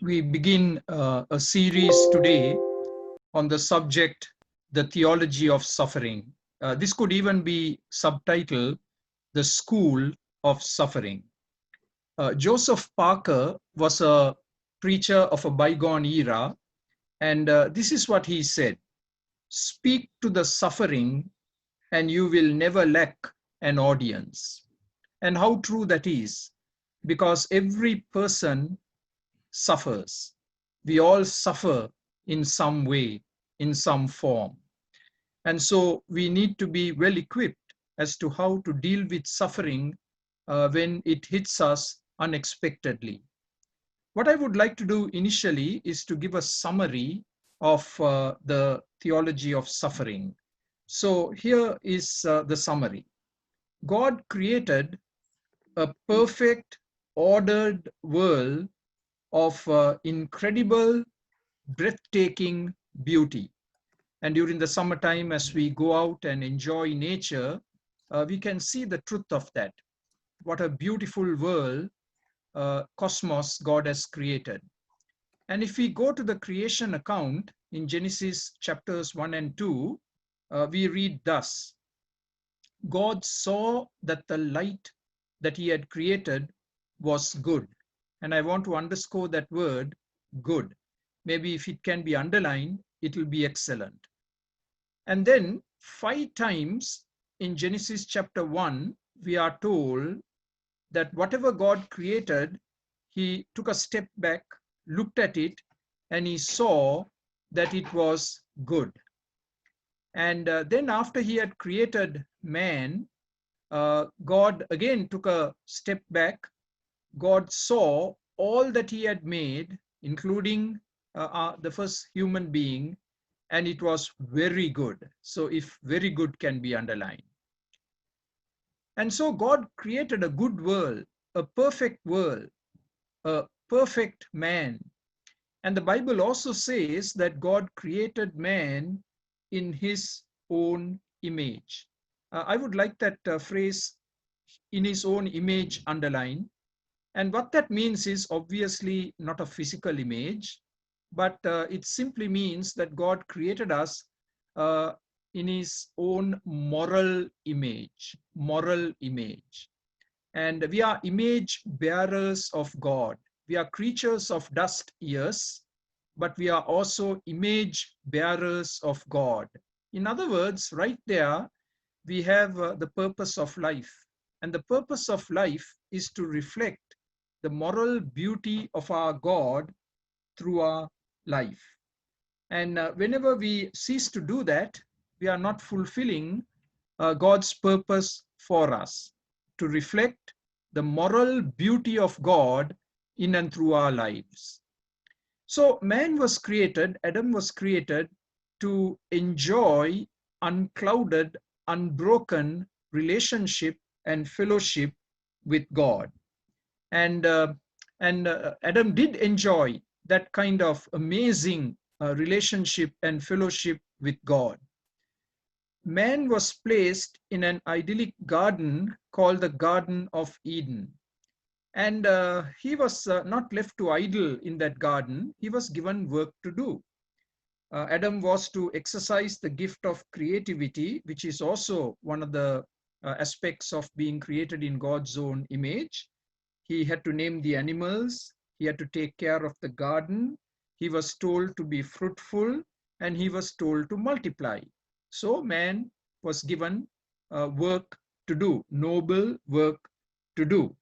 We begin a series today on the subject, the theology of suffering. This could even be subtitled, The School of Suffering. Joseph Parker was a preacher of a bygone era, and this is what he said: "Speak to the suffering, and you will never lack an audience." And how true that is, because every person suffers. We all suffer in some way, in some form. And so we need to be well equipped as to how to deal with suffering when it hits us unexpectedly. What I would like to do initially is to give a summary of the theology of suffering. So here is the summary. God created a perfect, ordered world of incredible, breathtaking beauty. And during the summertime, as we go out and enjoy nature, we can see the truth of that. What a beautiful world, cosmos God has created. And if we go to the creation account in Genesis chapters 1 and 2, we read thus: God saw that the light that he had created was good. And I want to underscore that word, good. Maybe if it can be underlined, it will be excellent. And then 5 times in Genesis chapter 1, we are told that whatever God created, he took a step back, looked at it, and he saw that it was good. And then after he had created man, God again took a step back. God saw all that he had made, including the first human being, and it was very good. So if very good can be underlined. And so God created a good world, a perfect world, a perfect man. And the Bible also says that God created man in his own image. I would like that phrase, in his own image, underlined. And what that means is obviously not a physical image, but it simply means that God created us uh, in his own moral image, moral image. And we are image bearers of God. We are creatures of dust, yes, but we are also image bearers of God. In other words, right there, we have the purpose of life. And the purpose of life is to reflect the moral beauty of our God through our life. And whenever we cease to do that, we are not fulfilling God's purpose for us to reflect the moral beauty of God in and through our lives. So man was created, Adam was created to enjoy unclouded, unbroken relationship and fellowship with God. And Adam did enjoy that kind of amazing relationship and fellowship with God. Man was placed in an idyllic garden called the Garden of Eden. And he was not left to idle in that garden. He was given work to do. Adam was to exercise the gift of creativity, which is also one of the aspects of being created in God's own image. He had to name the animals. He had to take care of the garden. He was told to be fruitful, and he was told to multiply. So man was given work to do, noble work to do.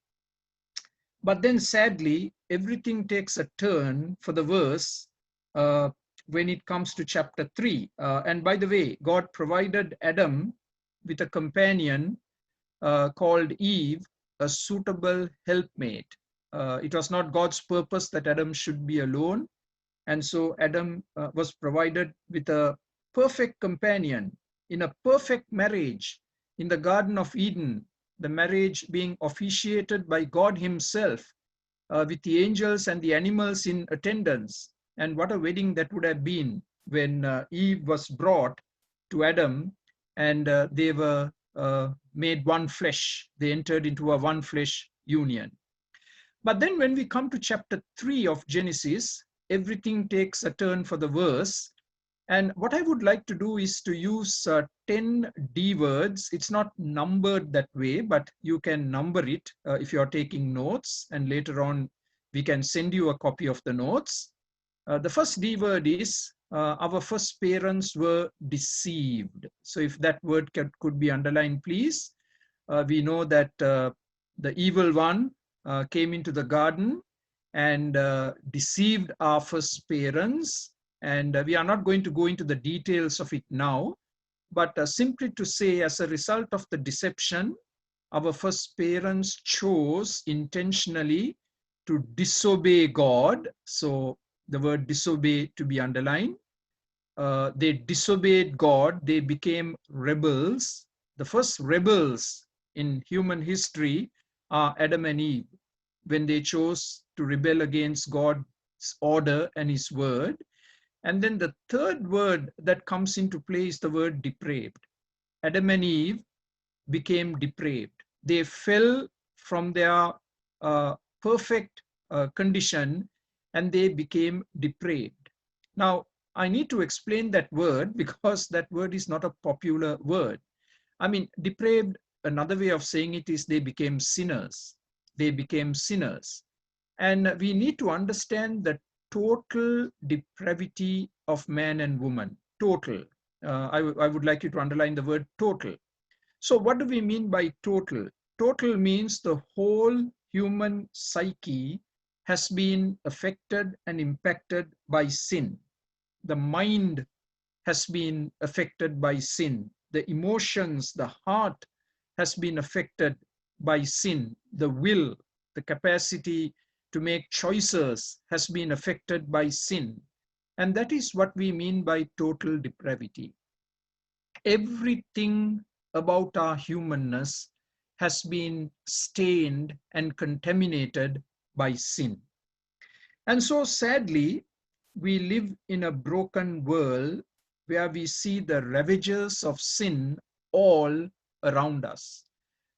But then sadly, everything takes a turn for the worse uh, when it comes to chapter 3. And by the way, God provided Adam with a companion called Eve, a suitable helpmate. It was not God's purpose that Adam should be alone. And so Adam was provided with a perfect companion in a perfect marriage in the Garden of Eden, the marriage being officiated by God himself with the angels and the animals in attendance. And what a wedding that would have been when Eve was brought to Adam and they were made one flesh. They entered into a one flesh union. But then when we come to chapter 3 of Genesis, everything takes a turn for the worse. And what I would like to do is to use 10 D words. It's not numbered that way, but you can number it if you are taking notes. And later on, we can send you a copy of the notes. The first D word is our first parents were deceived. So if that word could be underlined, please. We know that the evil one came into the garden and deceived our first parents. And we are not going to go into the details of it now, but simply to say, as a result of the deception, our first parents chose intentionally to disobey God. So the word disobey to be underlined. They disobeyed God, they became rebels. The first rebels in human history are Adam and Eve, when they chose to rebel against God's order and his word. And then the third word that comes into play is the word depraved. Adam and Eve became depraved. They fell from their perfect condition and they became depraved. Now, I need to explain that word because that word is not a popular word. I mean, depraved, another way of saying it is they became sinners. They became sinners. And we need to understand the total depravity of man and woman. Total. I would like you to underline the word total. So what do we mean by total? Total means the whole human psyche has been affected and impacted by sin. The mind has been affected by sin. The emotions, the heart has been affected by sin. The will, the capacity to make choices has been affected by sin. And that is what we mean by total depravity. Everything about our humanness has been stained and contaminated by sin. And so sadly, we live in a broken world where we see the ravages of sin all around us.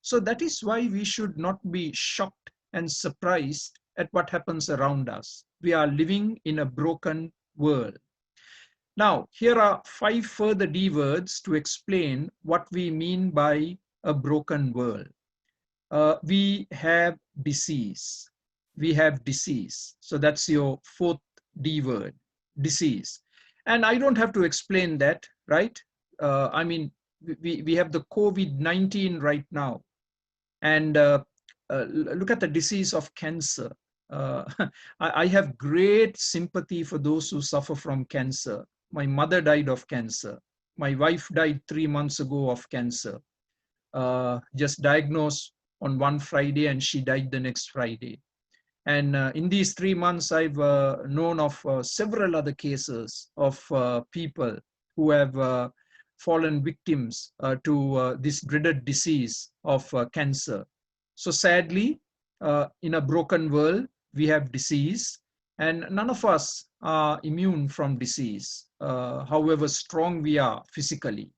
So that is why we should not be shocked and surprised at what happens around us. We are living in a broken world. Now, here are 5 further D words to explain what we mean by a broken world. We have disease. We have disease. So that's your 4th D word, disease. And I don't have to explain that, right? I mean, we have the COVID-19 right now. And look at the disease of cancer. Uh, I have great sympathy for those who suffer from cancer. My mother died of cancer. My wife died 3 months ago of cancer. Just diagnosed on one Friday and she died the next Friday. And in these 3 months, I've known of several other cases of people who have fallen victims to this dreaded disease of cancer. So sadly, in a broken world, we have disease, and none of us are immune from disease, however strong we are physically.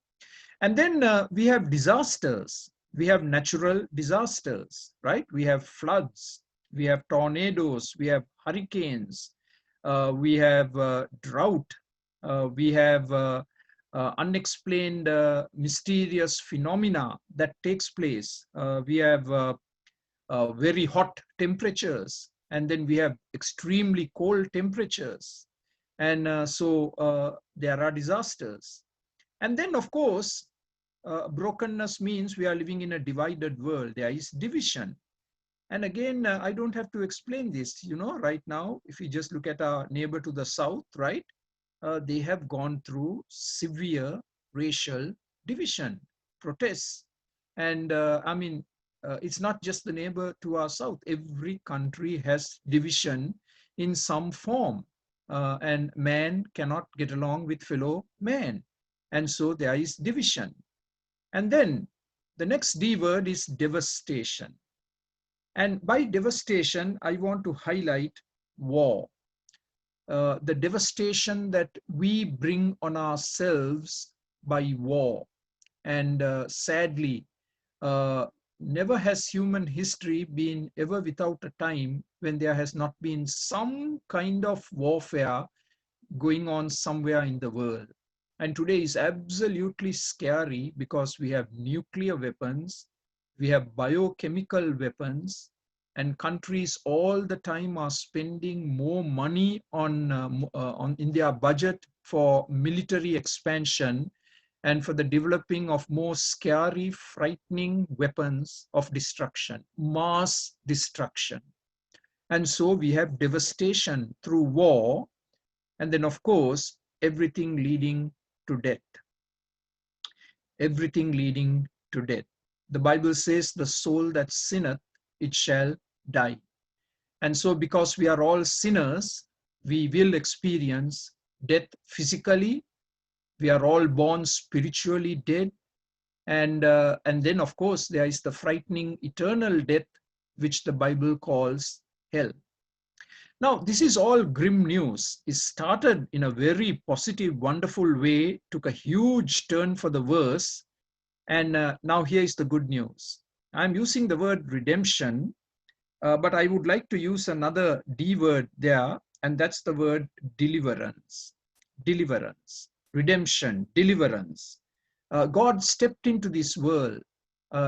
And then we have disasters. We have natural disasters, right? We have floods, we have tornadoes, we have hurricanes, we have drought, we have unexplained mysterious phenomena that takes place. We have very hot temperatures, and then we have extremely cold temperatures. And so there are disasters. And then, of course, brokenness means we are living in a divided world. There is division. And again, I don't have to explain this. You know, right now, if you just look at our neighbor to the south, right, they have gone through severe racial division, protests. And I mean, it's not just the neighbor to our south. Every country has division in some form. And man cannot get along with fellow man. And so there is division. And then the next D word is devastation. And by devastation, I want to highlight war. The devastation that we bring on ourselves by war. And sadly, never has human history been ever without a time when there has not been some kind of warfare going on somewhere in the world. And today is absolutely scary because we have nuclear weapons, we have biochemical weapons, and countries all the time are spending more money on in their budget for military expansion and for the developing of more scary, frightening weapons of destruction, mass destruction. And so we have devastation through war, and then, of course, everything leading to death. Everything leading to death. The Bible says, the soul that sinneth, it shall die. And so, because we are all sinners, we will experience death physically. We are all born spiritually dead. And then, of course, there is the frightening eternal death, which the Bible calls hell. Now, this is all grim news. It started in a very positive, wonderful way, took a huge turn for the worse. And now here is the good news. I'm using the word redemption, but I would like to use another D word there, and that's the word deliverance. Deliverance, redemption, deliverance. God stepped into this world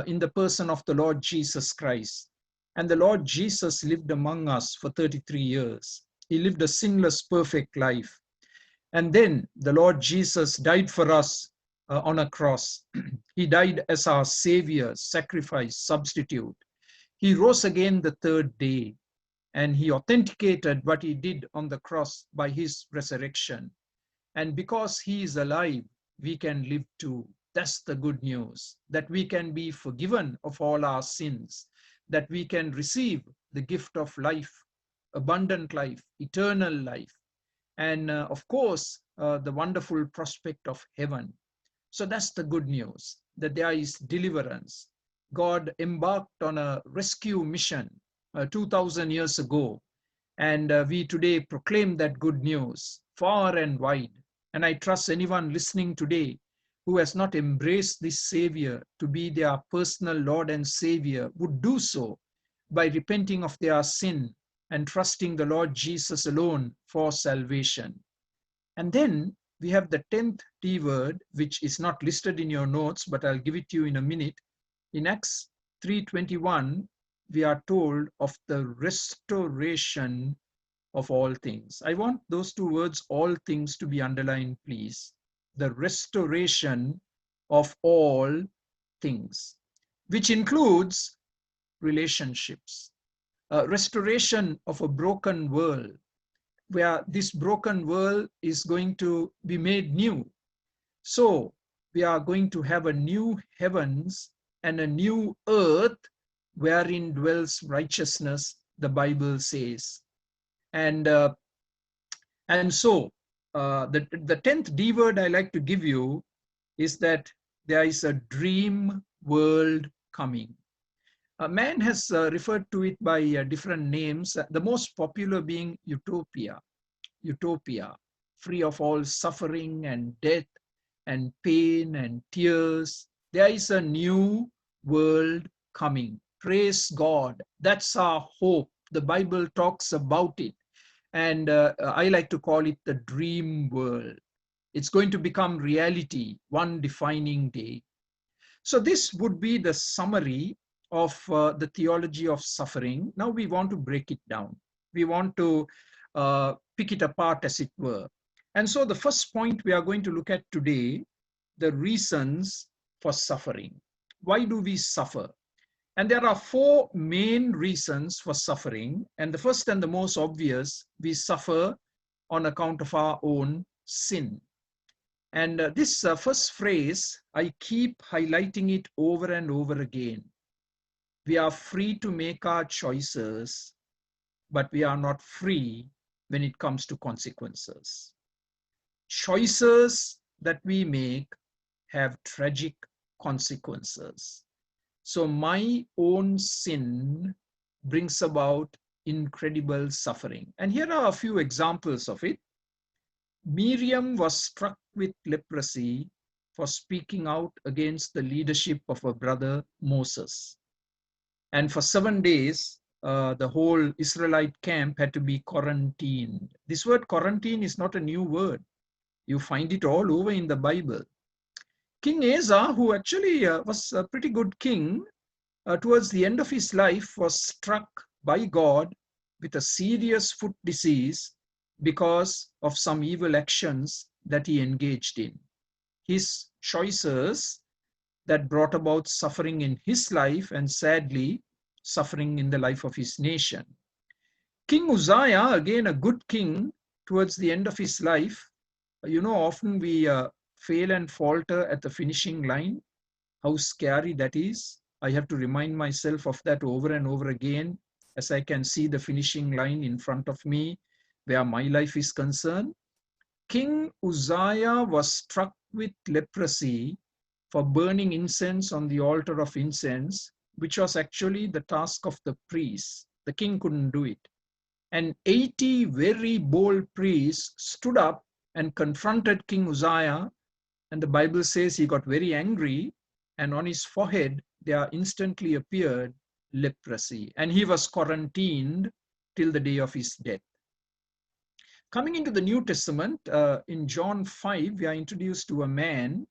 in the person of the Lord Jesus Christ. And the Lord Jesus lived among us for 33 years. He lived a sinless, perfect life. And then the Lord Jesus died for us on a cross. He died as our Savior, sacrifice, substitute. He rose again the third day, and he authenticated what he did on the cross by his resurrection. And because he is alive, we can live too. That's the good news, that we can be forgiven of all our sins, that we can receive the gift of life, abundant life, eternal life, and of course, the wonderful prospect of heaven. So that's the good news, that there is deliverance. God embarked on a rescue mission 2000 years ago, and we today proclaim that good news far and wide. And I trust anyone listening today who has not embraced this Savior to be their personal Lord and Savior would do so by repenting of their sin and trusting the Lord Jesus alone for salvation. And then we have the 10th D word, which is not listed in your notes, but I'll give it to you in a minute. In Acts 3:21, we are told of the restoration of all things. I want those two words, all things, to be underlined, please. The restoration of all things, which includes relationships, restoration of a broken world, where this broken world is going to be made new. So we are going to have a new heavens and a new earth wherein dwells righteousness, the Bible says. And so the 10th D word I like to give you is that there is a dream world coming. Man has referred to it by different names, the most popular being utopia. Utopia, free of all suffering and death and pain and tears. There is a new world coming. Praise God. That's our hope. The Bible talks about it. And I like to call it the dream world. It's going to become reality one defining day. So this would be the summary of the theology of suffering. Now we want to break it down. We want to pick it apart, as it were. And so the first point we are going to look at today, the reasons for suffering. Why do we suffer? And there are four main reasons for suffering. And the first and the most obvious, we suffer on account of our own sin. And this first phrase, I keep highlighting it over and over again. We are free to make our choices, but we are not free when it comes to consequences. Choices that we make have tragic consequences. So my own sin brings about incredible suffering. And here are a few examples of it. Miriam was struck with leprosy for speaking out against the leadership of her brother Moses. And for 7 days, the whole Israelite camp had to be quarantined. This word quarantine is not a new word. You find it all over in the Bible. King Asa, who actually was a pretty good king, towards the end of his life was struck by God with a serious foot disease because of some evil actions that he engaged in. His choices that brought about suffering in his life and sadly suffering in the life of his nation. King Uzziah, again a good king, towards the end of his life, often we fail and falter at the finishing line. How scary that is. I have to remind myself of that over and over again as I can see the finishing line in front of me where my life is concerned. King Uzziah was struck with leprosy for burning incense on the altar of incense, which was actually the task of the priests. The king couldn't do it. And 80 very bold priests stood up and confronted King Uzziah. And the Bible says he got very angry, and on his forehead there instantly appeared leprosy. And he was quarantined till the day of his death. Coming into the New Testament, in John 5, we are introduced to a man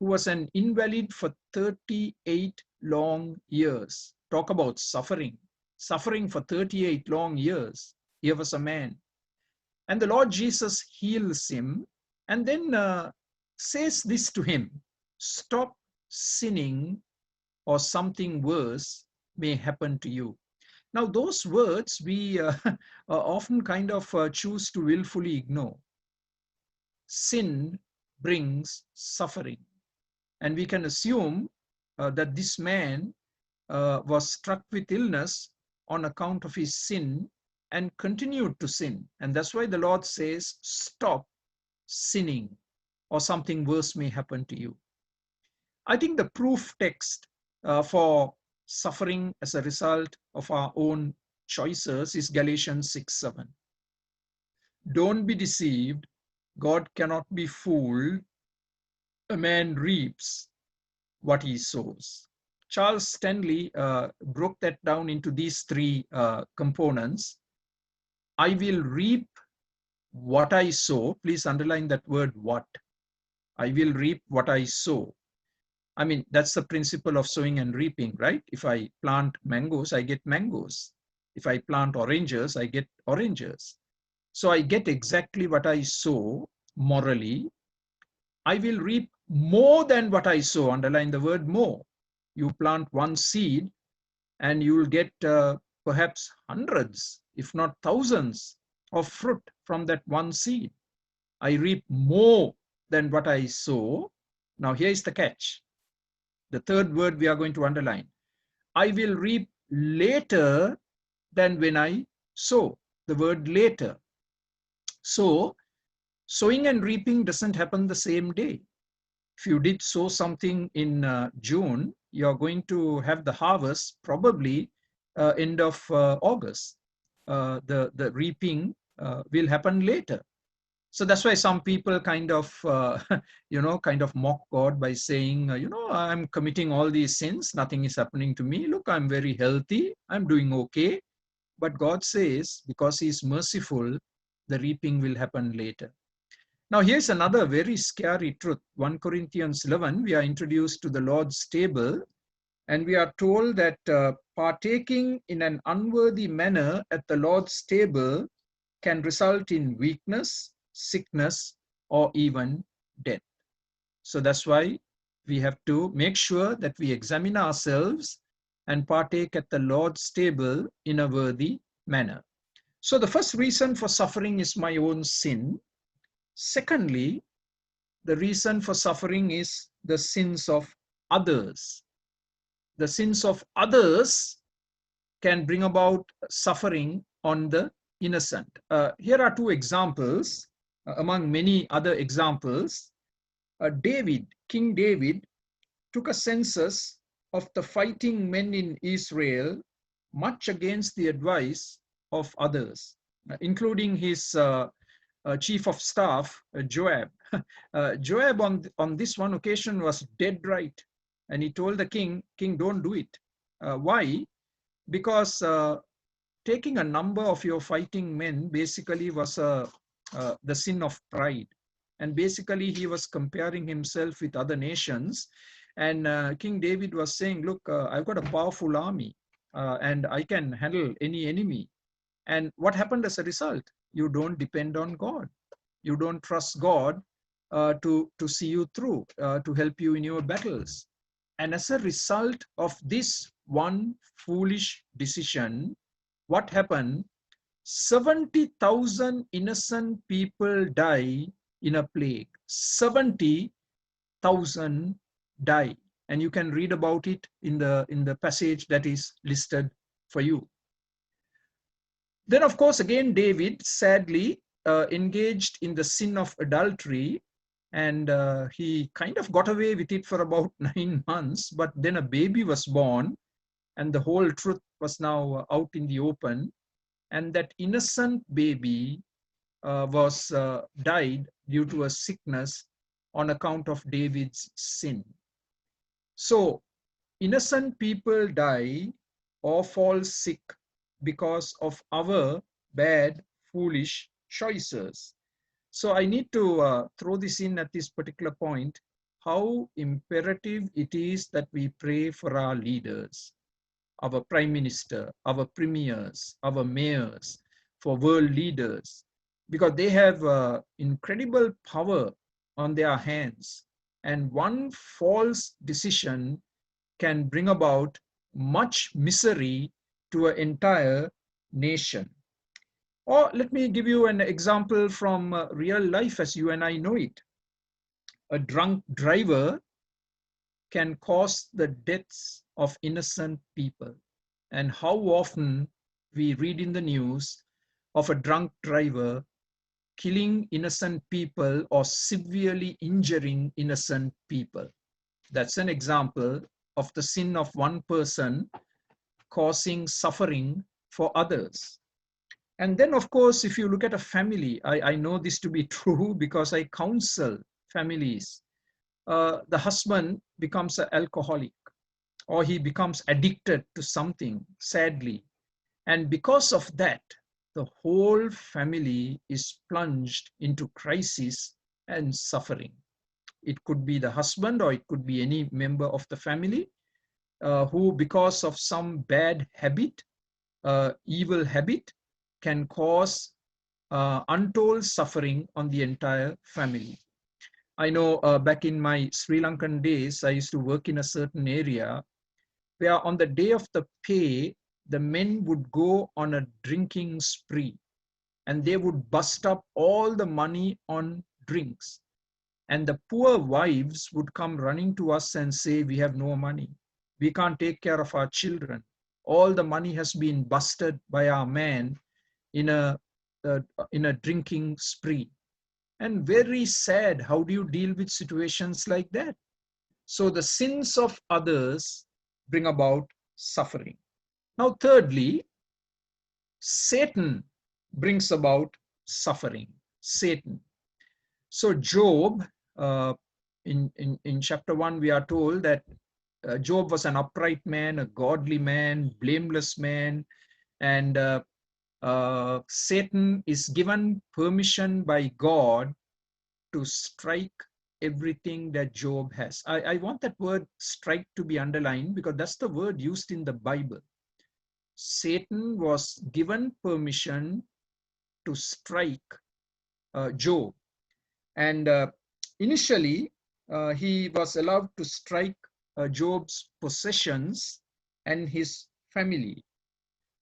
who was an invalid for 38 long years. Talk about suffering. Suffering for 38 long years. Here was a man. And the Lord Jesus heals him and then says this to him: stop sinning or something worse may happen to you. Now, those words we often kind of choose to willfully ignore. Sin brings suffering. And we can assume that this man was struck with illness on account of his sin and continued to sin. And that's why the Lord says, stop sinning or something worse may happen to you. I think the proof text for suffering as a result of our own choices is Galatians 6:7. Don't be deceived. God cannot be fooled. A man reaps what he sows. Charles Stanley broke that down into these three components. I will reap what I sow. Please underline that word what. I will reap what I sow. I mean, that's the principle of sowing and reaping, right? If I plant mangoes, I get mangoes. If I plant oranges, I get oranges. So I get exactly what I sow morally. I will reap more than what I sow. Underline the word more. You plant one seed and you will get perhaps hundreds, if not thousands, of fruit from that one seed. I reap more than what I sow. Now here is the catch. The third word we are going to underline. I will reap later than when I sow. The word later. So sowing and reaping doesn't happen the same day. If you did sow something in June, you're going to have the harvest probably end of August. The reaping will happen later. So that's why some people kind of, kind of mock God by saying, I'm committing all these sins. Nothing is happening to me. Look, I'm very healthy. I'm doing okay. But God says, because He's merciful, the reaping will happen later. Now, here's another very scary truth. 1 Corinthians 11, we are introduced to the Lord's table, and we are told that partaking in an unworthy manner at the Lord's table can result in weakness, sickness, or even death. So that's why we have to make sure that we examine ourselves and partake at the Lord's table in a worthy manner. So the first reason for suffering is my own sin. Secondly, the reason for suffering is the sins of others. The sins of others can bring about suffering on the innocent. Here are two examples among many other examples. King David took a census of the fighting men in Israel, much against the advice of others, including his chief of staff, Joab. Joab on this one occasion was dead right. And he told the king, don't do it. Why? because taking a number of your fighting men basically was the sin of pride. And basically he was comparing himself with other nations. And King David was saying, look, I've got a powerful army and I can handle any enemy. And what happened as a result? You don't depend on God. You don't trust God to see you through, to help you in your battles. And as a result of this one foolish decision, what happened? 70,000 innocent people die in a plague. 70,000 die. And you can read about it in the passage that is listed for you. Then, of course, again, David sadly engaged in the sin of adultery, and he kind of got away with it for about 9 months. But then a baby was born, and the whole truth was now out in the open. And that innocent baby was died due to a sickness on account of David's sin. So innocent people die or fall sick because of our bad, foolish choices. So I need to throw this in at this particular point, how imperative it is that we pray for our leaders, our prime minister, our premiers, our mayors, for world leaders, because they have incredible power on their hands. And one false decision can bring about much misery to an entire nation. Or let me give you an example from real life as you and I know it. A drunk driver can cause the deaths of innocent people. And how often we read in the news of a drunk driver killing innocent people or severely injuring innocent people. That's an example of the sin of one person causing suffering for others. And then, of course, if you look at a family, I know this to be true because I counsel families. The husband becomes an alcoholic, or he becomes addicted to something, sadly. And because of that, the whole family is plunged into crisis and suffering. It could be the husband, or it could be any member of the family who, because of some bad habit, evil habit, can cause untold suffering on the entire family. I know back in my Sri Lankan days, I used to work in a certain area where on the day of the pay, the men would go on a drinking spree and they would bust up all the money on drinks. And the poor wives would come running to us and say, we have no money. We can't take care of our children. All the money has been busted by our man in a drinking spree. And very sad, how do you deal with situations like that? So the sins of others bring about suffering. Now, thirdly, Satan brings about suffering. Satan. So Job, in chapter 1, we are told that Job was an upright man, a godly man, blameless man, and Satan is given permission by God to strike everything that Job has. I want that word strike to be underlined because that's the word used in the Bible. Satan was given permission to strike Job. And initially, he was allowed to strike Job's possessions and his family.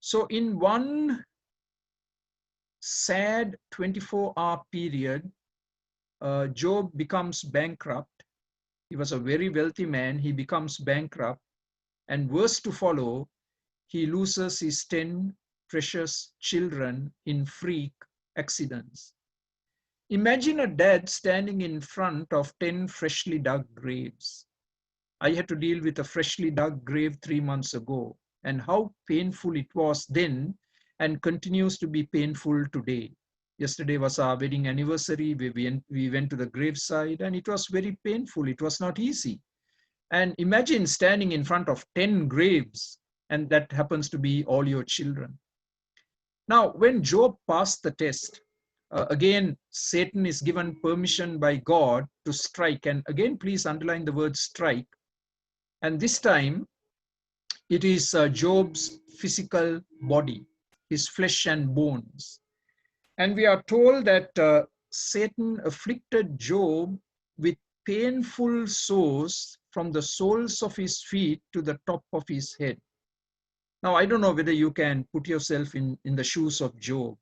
So in one sad 24-hour period, Job becomes bankrupt. He was a very wealthy man. He becomes bankrupt. And worse to follow, he loses his 10 precious children in freak accidents. Imagine a dad standing in front of 10 freshly dug graves. I had to deal with a freshly dug grave 3 months ago, and how painful it was then and continues to be painful today. Yesterday was our wedding anniversary. We went to the graveside and it was very painful. It was not easy. And imagine standing in front of 10 graves and that happens to be all your children. Now, when Job passed the test, again, Satan is given permission by God to strike. And again, please underline the word strike. And this time, it is Job's physical body, his flesh and bones. And we are told that Satan afflicted Job with painful sores from the soles of his feet to the top of his head. Now, I don't know whether you can put yourself in the shoes of Job.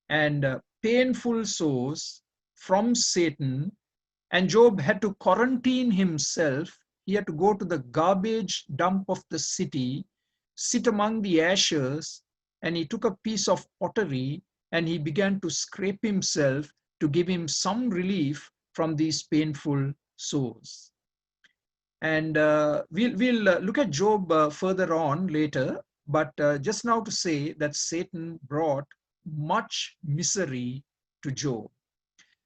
And painful sores from Satan, and Job had to quarantine himself. He had to go to the garbage dump of the city, sit among the ashes, and he took a piece of pottery and he began to scrape himself to give him some relief from these painful sores. And we'll look at Job further on later, but just now to say that Satan brought much misery to Job.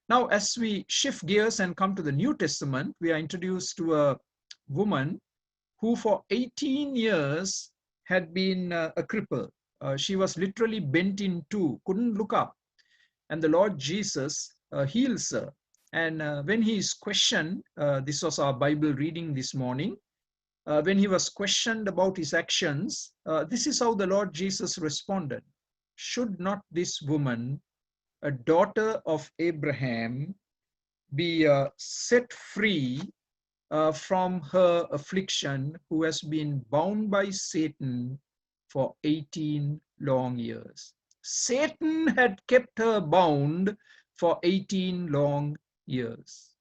Now, as we shift gears and come to the New Testament, we are introduced to a woman who for 18 years had been a cripple. She was literally bent in two, couldn't look up. And the Lord Jesus heals her. And when he is questioned, this was our Bible reading this morning, when he was questioned about his actions, this is how the Lord Jesus responded. Should not this woman, a daughter of Abraham, be set free from her affliction, who has been bound by Satan for 18 long years? Satan had kept her bound for 18 long years.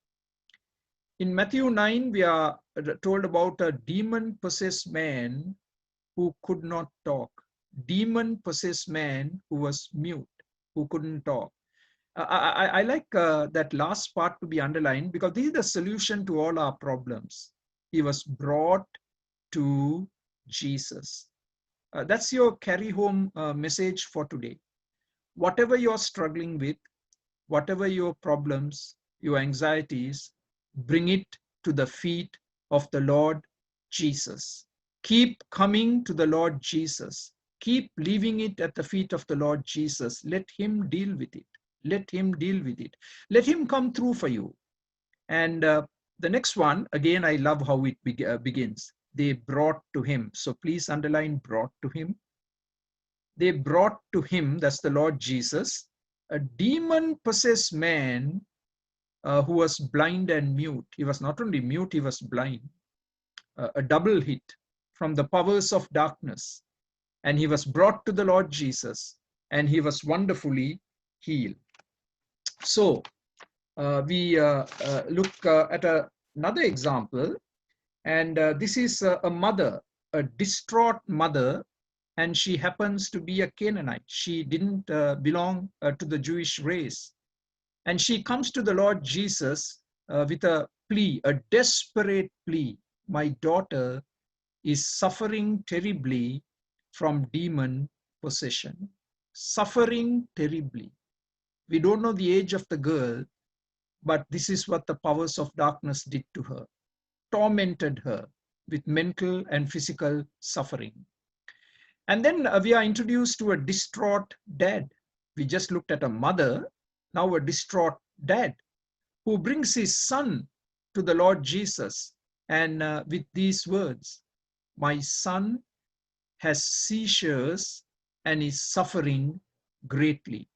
In Matthew 9, we are told about a demon-possessed man who could not talk. Demon-possessed man who was mute, who couldn't talk. I like that last part to be underlined, because this is the solution to all our problems. He was brought to Jesus. That's your carry home message for today. Whatever you're struggling with, whatever your problems, your anxieties, bring it to the feet of the Lord Jesus. Keep coming to the Lord Jesus. Keep leaving it at the feet of the Lord Jesus. Let him deal with it. Let him deal with it. Let him come through for you. And the next one, again, I love how it begins. They brought to him. So please underline brought to him. They brought to him, that's the Lord Jesus, a demon-possessed man who was blind and mute. He was not only mute, he was blind. A double hit from the powers of darkness. And he was brought to the Lord Jesus, and he was wonderfully healed. So we look at another example, and this is a mother, a distraught mother, and she happens to be a Canaanite. She didn't belong to the Jewish race. And she comes to the Lord Jesus with a plea, a desperate plea. My daughter is suffering terribly from demon possession. Suffering terribly. We don't know the age of the girl, but this is what the powers of darkness did to her. Tormented her with mental and physical suffering. And then we are introduced to a distraught dad. We just looked at a mother, now a distraught dad who brings his son to the Lord Jesus, and with these words, my son has seizures and is suffering greatly.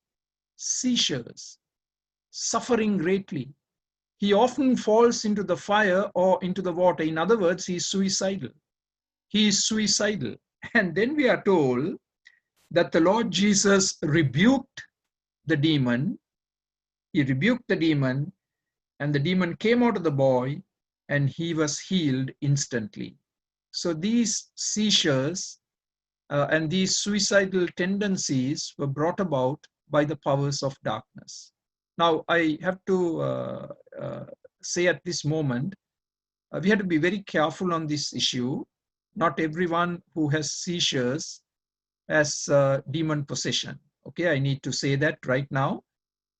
Seizures, suffering greatly. He often falls into the fire or into the water. In other words, he is suicidal. He is suicidal. And then we are told that the Lord Jesus rebuked the demon. He rebuked the demon, and the demon came out of the boy, and he was healed instantly. So these seizures and these suicidal tendencies were brought about by the powers of darkness. Now, I have to say at this moment, we have to be very careful on this issue. Not everyone who has seizures has demon possession. Okay, I need to say that right now,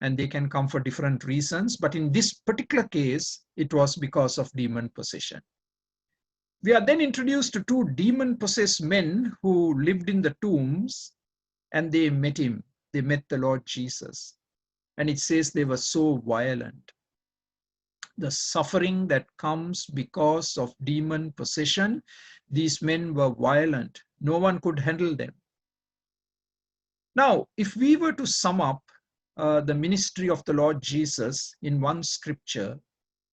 and they can come for different reasons. But in this particular case, it was because of demon possession. We are then introduced to two demon-possessed men who lived in the tombs, and they met him. They met the Lord Jesus. And it says they were so violent. The suffering that comes because of demon possession, these men were violent. No one could handle them. Now, if we were to sum up the ministry of the Lord Jesus in one scripture,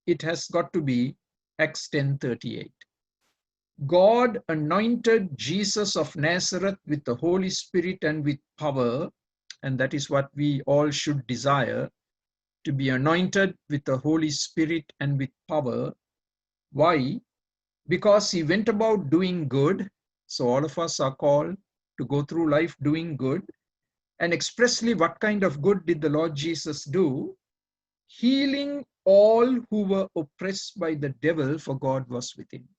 it has got to be Acts 10:38. God anointed Jesus of Nazareth with the Holy Spirit and with power, and that is what we all should desire, to be anointed with the Holy Spirit and with power. Why? Because he went about doing good. So all of us are called to go through life doing good. And expressly, what kind of good did the Lord Jesus do? Healing all who were oppressed by the devil, for God was with him.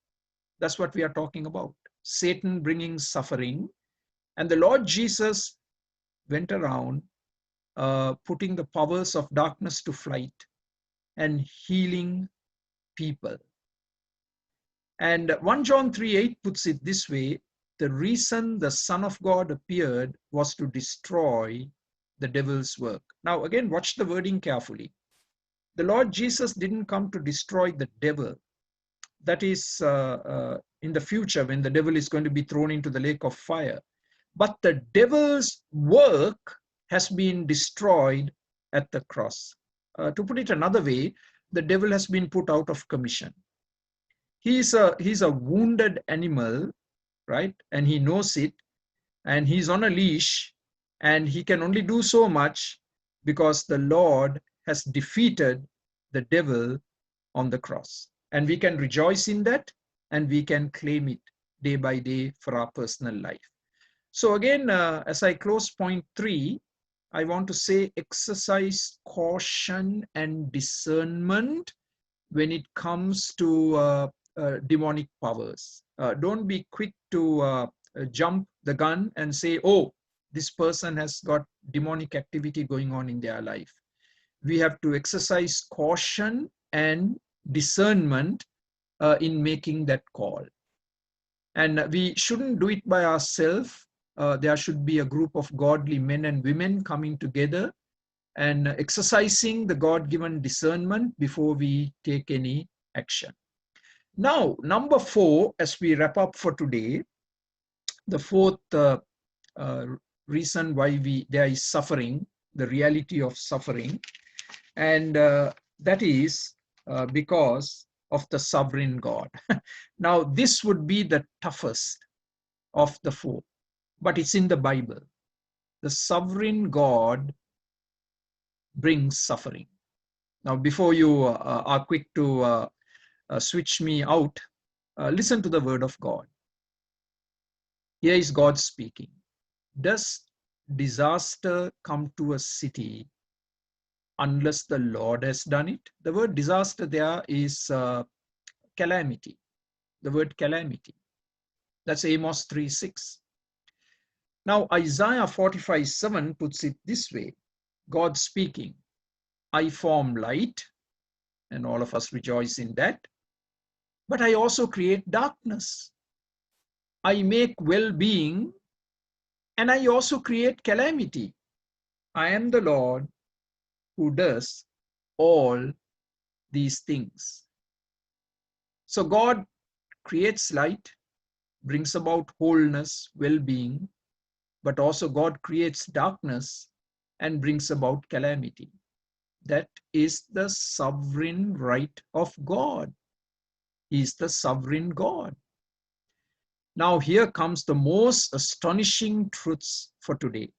That's what we are talking about. Satan bringing suffering. And the Lord Jesus went around putting the powers of darkness to flight and healing people. And 1 John 3:8 puts it this way: the reason the Son of God appeared was to destroy the devil's work. Now, again, watch the wording carefully. The Lord Jesus didn't come to destroy the devil. That is in the future when the devil is going to be thrown into the lake of fire. But the devil's work has been destroyed at the cross. To put it another way, the devil has been put out of commission. He's a wounded animal, right? And he knows it, and he's on a leash, and he can only do so much because the Lord has defeated the devil on the cross. And we can rejoice in that, and we can claim it day by day for our personal life. So again, as I close point 3, I want to say exercise caution and discernment when it comes to demonic powers. Don't be quick to jump the gun and say, oh, this person has got demonic activity going on in their life. We have to exercise caution and discernment in making that call. And we shouldn't do it by ourselves. There should be a group of godly men and women coming together and exercising the God-given discernment before we take any action. Now, number 4, as we wrap up for today, the fourth reason why there is suffering, the reality of suffering, and that is because of the sovereign God. Now, this would be the toughest of the 4, but it's in the Bible. The sovereign God brings suffering. Now, before you are quick to switch me out, listen to the word of God. Here is God speaking. Does disaster come to a city unless the Lord has done it? The word disaster there is calamity. The word calamity. That's Amos 3:6. Now, Isaiah 45:7 puts it this way. God speaking, I form light, and all of us rejoice in that. But I also create darkness. I make well-being, and I also create calamity. I am the Lord who does all these things. So God creates light, brings about wholeness, well-being, but also God creates darkness and brings about calamity. That is the sovereign right of God. He is the sovereign God. Now here comes the most astonishing truths for today.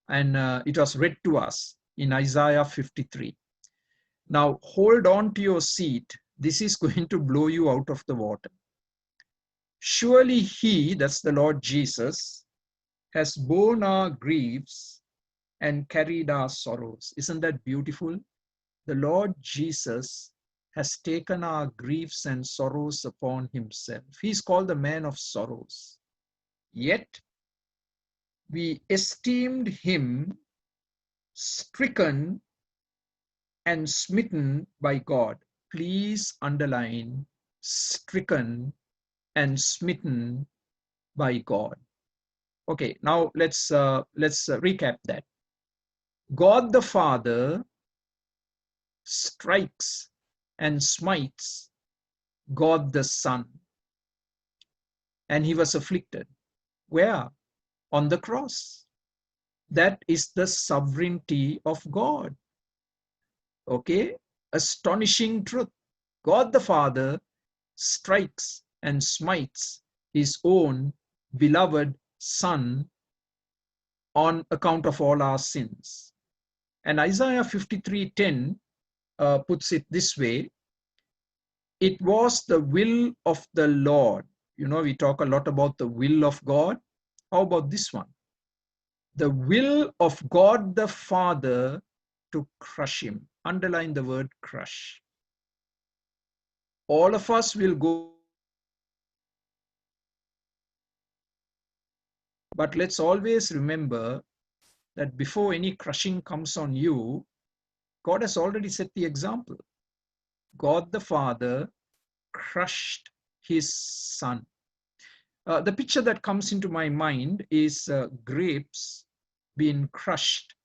And it was read to us in Isaiah 53. Now hold on to your seat. This is going to blow you out of the water. Surely he, that's the Lord Jesus, has borne our griefs and carried our sorrows. Isn't that beautiful? The Lord Jesus has taken our griefs and sorrows upon himself. He's called the man of sorrows. Yet we esteemed him stricken and smitten by God. Please underline stricken and smitten by God. Okay, now let's recap that. God the Father strikes and smites God the Son, and he was afflicted. Where? On the cross. That is the sovereignty of God. Okay, astonishing truth. God the Father strikes and smites his own beloved Son on account of all our sins. And Isaiah 53:10 puts it this way: it was the will of the Lord. You know, we talk a lot about the will of God. How about this one? The will of God the Father to crush him. Underline the word crush. All of us will go, but let's always remember that before any crushing comes on you, God has already set the example. God the Father crushed his Son. The picture that comes into my mind is grapes being crushed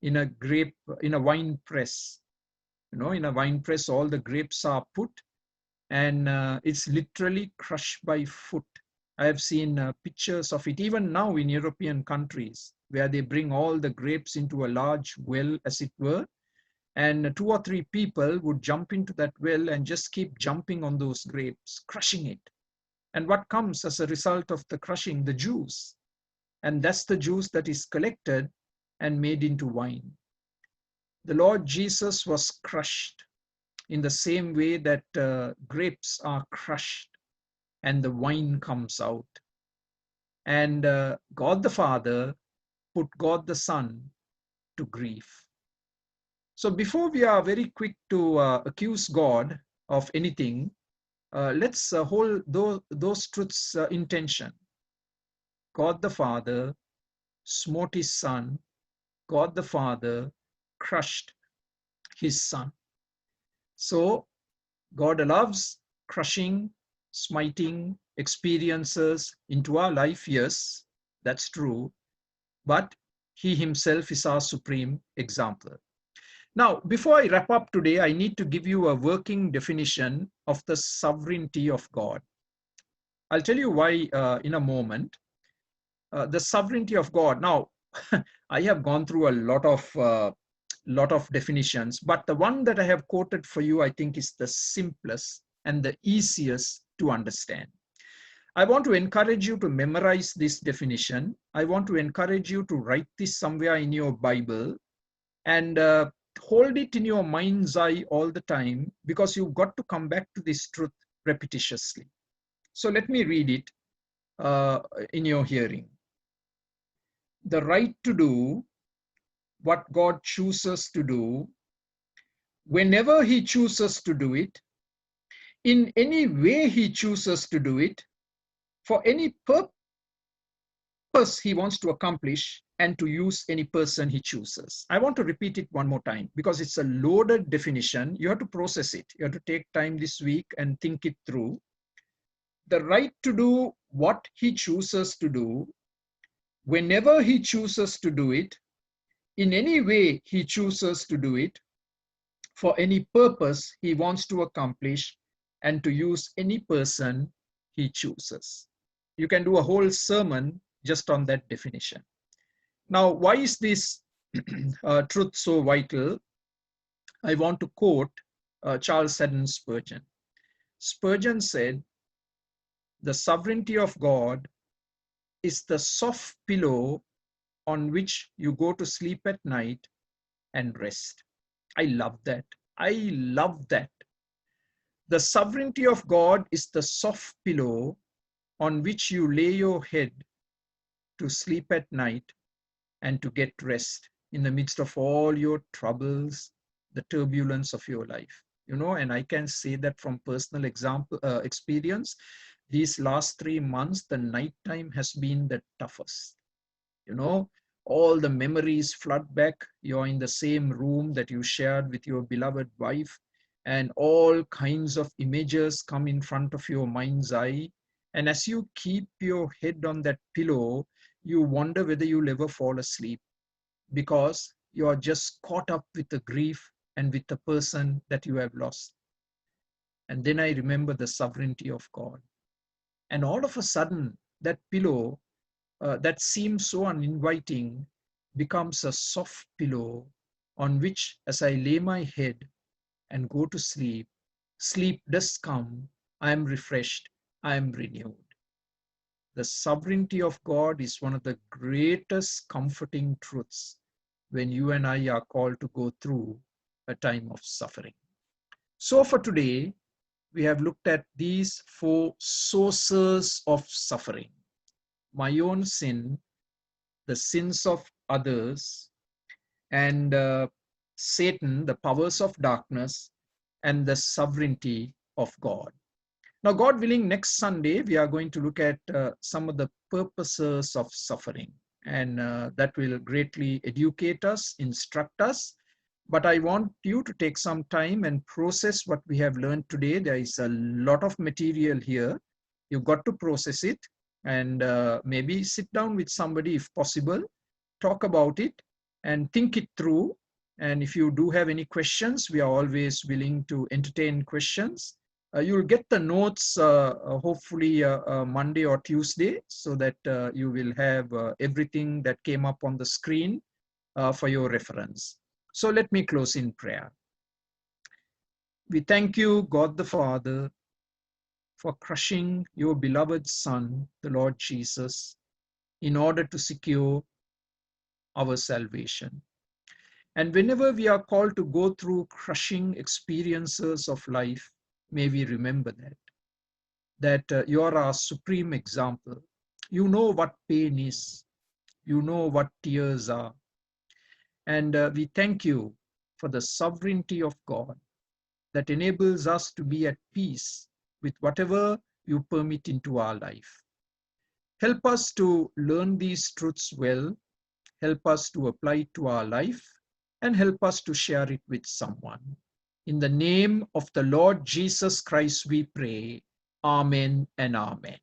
in a wine press. You know, in a wine press, all the grapes are put, and it's literally crushed by foot. I have seen pictures of it even now in European countries, where they bring all the grapes into a large well, as it were, and 2 or 3 people would jump into that well and just keep jumping on those grapes, crushing it. And what comes as a result of the crushing? The juice. And that's the juice that is collected and made into wine. The Lord Jesus was crushed in the same way that grapes are crushed and the wine comes out. And God the Father put God the Son to grief. So before we are very quick to accuse God of anything, let's hold those truths in tension. God the Father smote his Son. God the Father crushed his Son. So God allows crushing, smiting experiences into our life. Yes, that's true. But he himself is our supreme example. Now, before I wrap up today, I need to give you a working definition of the sovereignty of God. I'll tell you why in a moment. The sovereignty of God. Now, I have gone through a lot of definitions, but the one that I have quoted for you, I think, is the simplest and the easiest to understand. I want to encourage you to memorize this definition. I want to encourage you to write this somewhere in your Bible and hold it in your mind's eye all the time, because you've got to come back to this truth repetitiously. So let me read it in your hearing. The right to do what God chooses to do, whenever he chooses to do it, in any way he chooses to do it, for any purpose he wants to accomplish, and to use any person he chooses. I want to repeat it one more time because it's a loaded definition. You have to process it. You have to take time this week and think it through. The right to do what he chooses to do, whenever he chooses to do it, in any way he chooses to do it, for any purpose he wants to accomplish, and to use any person he chooses. You can do a whole sermon just on that definition. Now, why is this truth so vital? I want to quote Charles Haddon Spurgeon. Spurgeon said, "The sovereignty of God is the soft pillow on which you go to sleep at night and rest." I love that. I love that. The sovereignty of God is the soft pillow on which you lay your head to sleep at night and to get rest in the midst of all your troubles, the turbulence of your life. You know, and I can say that from personal experience, these last 3 months, the nighttime has been the toughest. You know, all the memories flood back. You're in the same room that you shared with your beloved wife, and all kinds of images come in front of your mind's eye. And as you keep your head on that pillow, you wonder whether you'll ever fall asleep because you are just caught up with the grief and with the person that you have lost. And then I remember the sovereignty of God. And all of a sudden, that pillow that seems so uninviting becomes a soft pillow on which, as I lay my head and go to sleep, sleep does come. I am refreshed. I am renewed. The sovereignty of God is one of the greatest comforting truths when you and I are called to go through a time of suffering. So for today, we have looked at these 4 sources of suffering: my own sin, the sins of others, and Satan, the powers of darkness, and the sovereignty of God. Now, God willing, next Sunday, we are going to look at some of the purposes of suffering, and that will greatly educate us, instruct us. But I want you to take some time and process what we have learned today. There is a lot of material here. You've got to process it and maybe sit down with somebody if possible, talk about it and think it through. And if you do have any questions, we are always willing to entertain questions. You'll get the notes hopefully Monday or Tuesday, so that you will have everything that came up on the screen for your reference. So let me close in prayer. We thank you, God the Father, for crushing your beloved Son, the Lord Jesus, in order to secure our salvation. And whenever we are called to go through crushing experiences of life, may we remember that you are our supreme example. You know what pain is. You know what tears are. And we thank you for the sovereignty of God that enables us to be at peace with whatever you permit into our life. Help us to learn these truths well. Help us to apply it to our life, and help us to share it with someone. In the name of the Lord Jesus Christ, we pray. Amen and amen.